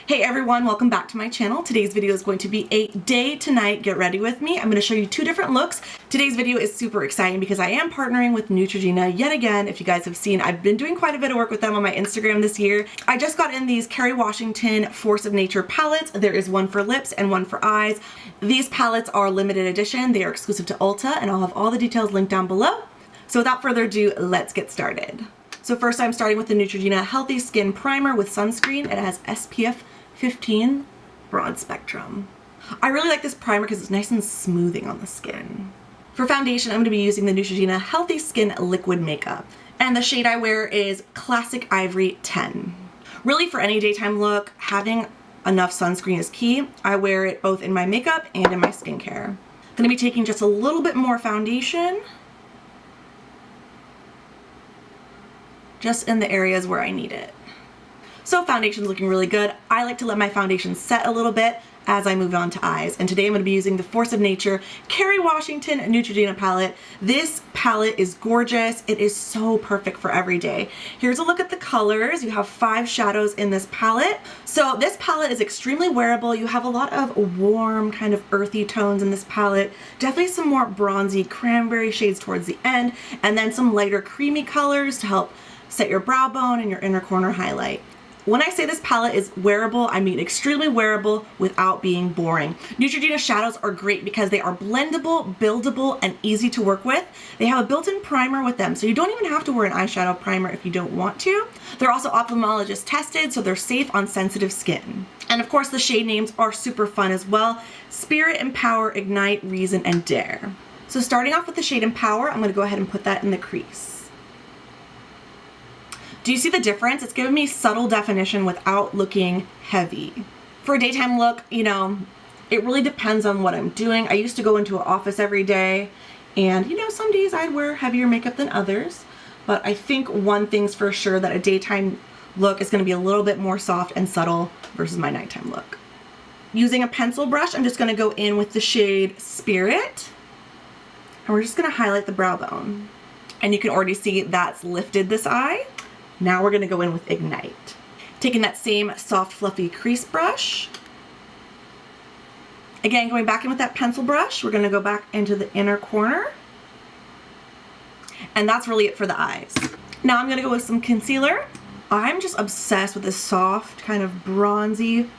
Hey everyone, welcome back to my channel. Today's video is going to be a day to night get ready with me. I'm going to show you two different looks. Today's video is super exciting because I am partnering with Neutrogena yet again. If you guys have seen, I've been doing quite a bit of work with them on my Instagram this year. I just got in these Kerry Washington Force of Nature palettes. There is one for lips and one for eyes. These palettes are limited edition. They are exclusive to Ulta, and I'll have all the details linked down below. So without further ado, let's get started. So first I'm starting with the Neutrogena Healthy Skin Primer with sunscreen. It has SPF 15 broad spectrum. I really like this primer because it's nice and smoothing on the skin. For foundation, I'm going to be using the Neutrogena Healthy Skin Liquid Makeup. And the shade I wear is Classic Ivory 10. Really, for any daytime look, having enough sunscreen is key. I wear it both in my makeup and in my skincare. I'm going to be taking just a little bit more foundation, just in the areas where I need it. So foundation's looking really good. I like to let my foundation set a little bit as I move on to eyes. And today I'm going to be using the Force of Nature Kerry Washington Neutrogena palette. This palette is gorgeous. It is so perfect for every day. Here's a look at the colors. You have 5 shadows in this palette. So this palette is extremely wearable. You have a lot of warm, kind of earthy tones in this palette. Definitely some more bronzy cranberry shades towards the end, and then some lighter creamy colors to help set your brow bone and your inner corner highlight. When I say this palette is wearable, I mean extremely wearable without being boring. Neutrogena shadows are great because they are blendable, buildable, and easy to work with. They have a built-in primer with them, so you don't even have to wear an eyeshadow primer if you don't want to. They're also ophthalmologist tested, so they're safe on sensitive skin. And of course, the shade names are super fun as well. Spirit, Empower, Ignite, Reason, and Dare. So starting off with the shade Empower, I'm going to go ahead and put that in the crease. Do you see the difference? It's giving me subtle definition without looking heavy. For a daytime look, you know, it really depends on what I'm doing. I used to go into an office every day, and you know, some days I'd wear heavier makeup than others, but I think one thing's for sure, that a daytime look is going to be a little bit more soft and subtle versus my nighttime look. Using a pencil brush, I'm just going to go in with the shade Spirit, and we're just going to highlight the brow bone. And you can already see that's lifted this eye. Now we're going to go in with Ignite. Taking that same soft, fluffy crease brush. Again, going back in with that pencil brush, we're going to go back into the inner corner. And that's really it for the eyes. Now I'm going to go with some concealer. I'm just obsessed with this soft, kind of bronzy,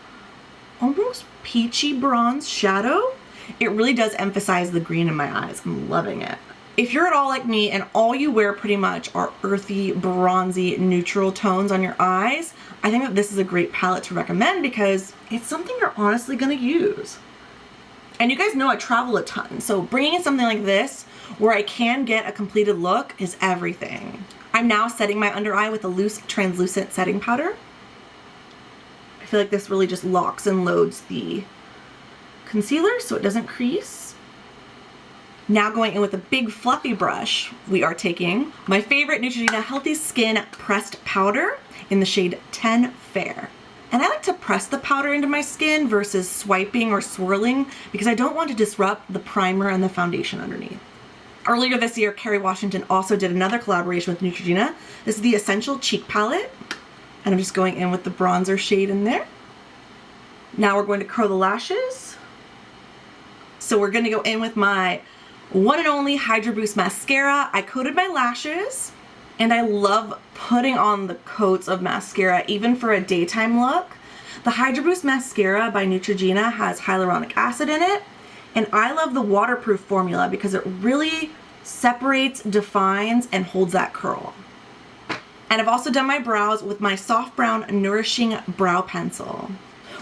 almost peachy bronze shadow. It really does emphasize the green in my eyes. I'm loving it. If you're at all like me and all you wear pretty much are earthy, bronzy, neutral tones on your eyes, I think that this is a great palette to recommend because it's something you're honestly going to use. And you guys know I travel a ton, so bringing in something like this where I can get a completed look is everything. I'm now setting my under eye with a loose translucent setting powder. I feel like this really just locks and loads the concealer so it doesn't crease. Now going in with a big fluffy brush, we are taking my favorite Neutrogena Healthy Skin Pressed Powder in the shade 10 Fair. And I like to press the powder into my skin versus swiping or swirling because I don't want to disrupt the primer and the foundation underneath. Earlier this year, Kerry Washington also did another collaboration with Neutrogena. This is the Essential Cheek Palette, and I'm just going in with the bronzer shade in there. Now we're going to curl the lashes. So we're going to go in with my one and only Hydro Boost mascara. I coated my lashes, and I love putting on the coats of mascara even for a daytime look. The Hydro Boost mascara by Neutrogena has hyaluronic acid in it, and I love the waterproof formula because it really separates, defines, and holds that curl. And I've also done my brows with my soft brown Nourishing Brow Pencil.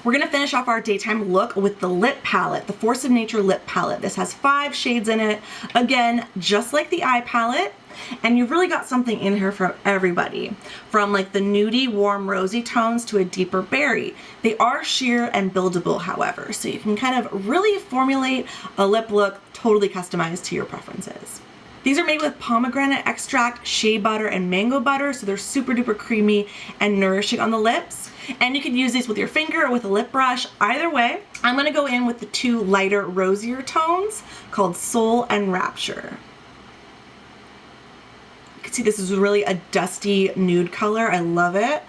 We're going to finish off our daytime look with the lip palette, the Force of Nature lip palette. This has 5 shades in it. Again, just like the eye palette. And you've really got something in here for everybody. From like the nudie, warm, rosy tones to a deeper berry. They are sheer and buildable, however. So you can kind of really formulate a lip look totally customized to your preferences. These are made with pomegranate extract, shea butter, and mango butter, so they're super duper creamy and nourishing on the lips. And you can use these with your finger or with a lip brush. Either way, I'm going to go in with the 2 lighter, rosier tones called Soul and Rapture. You can see this is really a dusty nude color. I love it.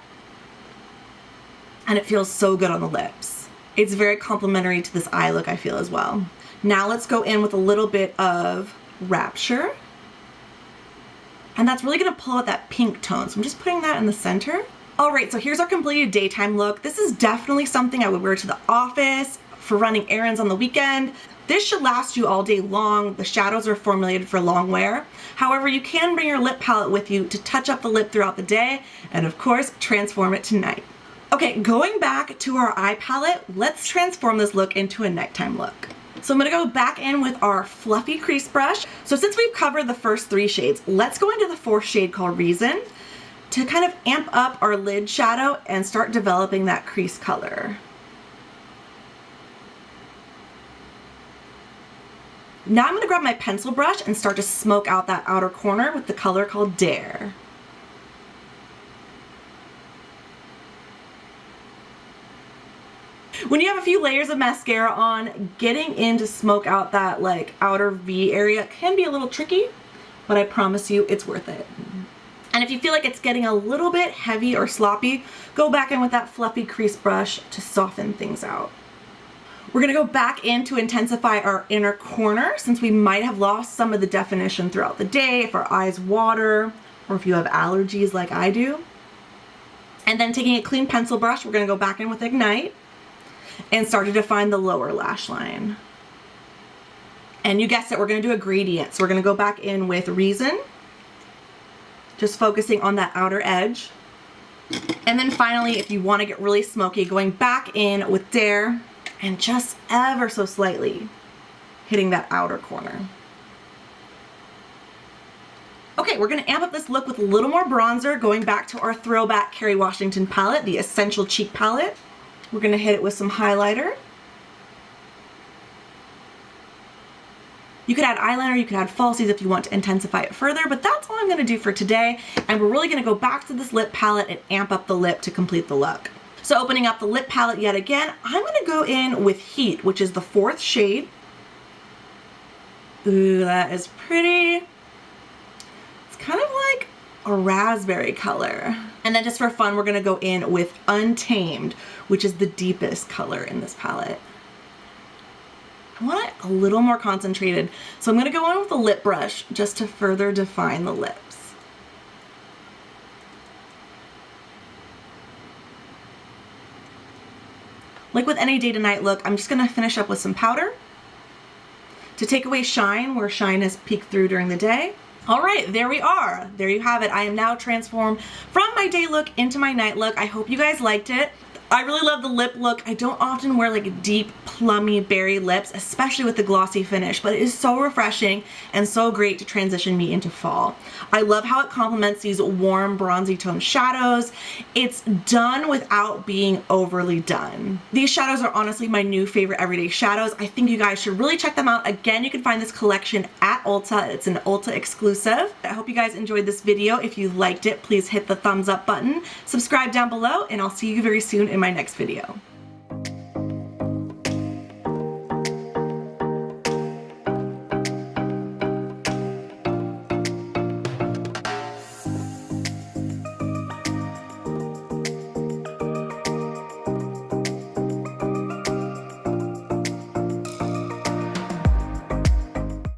and it feels so good on the lips. It's very complimentary to this eye look, I feel, as well. Now let's go in with a little bit of Rapture. And that's really gonna pull out that pink tone. So I'm just putting that in the center. All right, so here's our completed daytime look. This is definitely something I would wear to the office, for running errands on the weekend. This should last you all day long. The shadows are formulated for long wear. However, you can bring your lip palette with you to touch up the lip throughout the day, and of course, transform it to night. Okay, going back to our eye palette, let's transform this look into a nighttime look. So I'm gonna go back in with our fluffy crease brush. So since we've covered the first 3 shades, let's go into the 4th shade called Reason to kind of amp up our lid shadow and start developing that crease color. Now I'm gonna grab my pencil brush and start to smoke out that outer corner with the color called Dare. When you have a few layers of mascara on, getting in to smoke out that like outer V area can be a little tricky, but I promise you it's worth it. And if you feel like it's getting a little bit heavy or sloppy, go back in with that fluffy crease brush to soften things out. We're gonna go back in to intensify our inner corner since we might have lost some of the definition throughout the day, if our eyes water, or if you have allergies like I do. And then taking a clean pencil brush, we're gonna go back in with Ignite and start to define the lower lash line. And you guessed it, we're gonna do a gradient. So we're gonna go back in with Reason, just focusing on that outer edge. And then finally, if you wanna get really smoky, going back in with Dare and just ever so slightly hitting that outer corner. Okay, we're gonna amp up this look with a little more bronzer, going back to our throwback Kerry Washington palette, the Essential Cheek palette. We're gonna hit it with some highlighter. You could add eyeliner, you could add falsies if you want to intensify it further, but that's all I'm gonna do for today. And we're really gonna go back to this lip palette and amp up the lip to complete the look. So opening up the lip palette yet again, I'm gonna go in with Heat, which is the 4th shade. Ooh, that is pretty. It's kind of like a raspberry color. And then just for fun, we're gonna go in with Untamed, which is the deepest color in this palette. I want it a little more concentrated, so I'm gonna go in with a lip brush just to further define the lips. Like with any day to night look, I'm just gonna finish up with some powder to take away shine where shine has peeked through during the day. All right, there we are. There you have it. I am now transformed from my day look into my night look. I hope you guys liked it. I really love the lip look. I don't often wear like deep, plummy berry lips, especially with the glossy finish, but it is so refreshing and so great to transition me into fall. I love how it complements these warm, bronzy tone shadows. It's done without being overly done. These shadows are honestly my new favorite everyday shadows. I think you guys should really check them out. Again, you can find this collection at Ulta. It's an Ulta exclusive. I hope you guys enjoyed this video. If you liked it, please hit the thumbs up button, subscribe down below, and I'll see you very soon in my next video.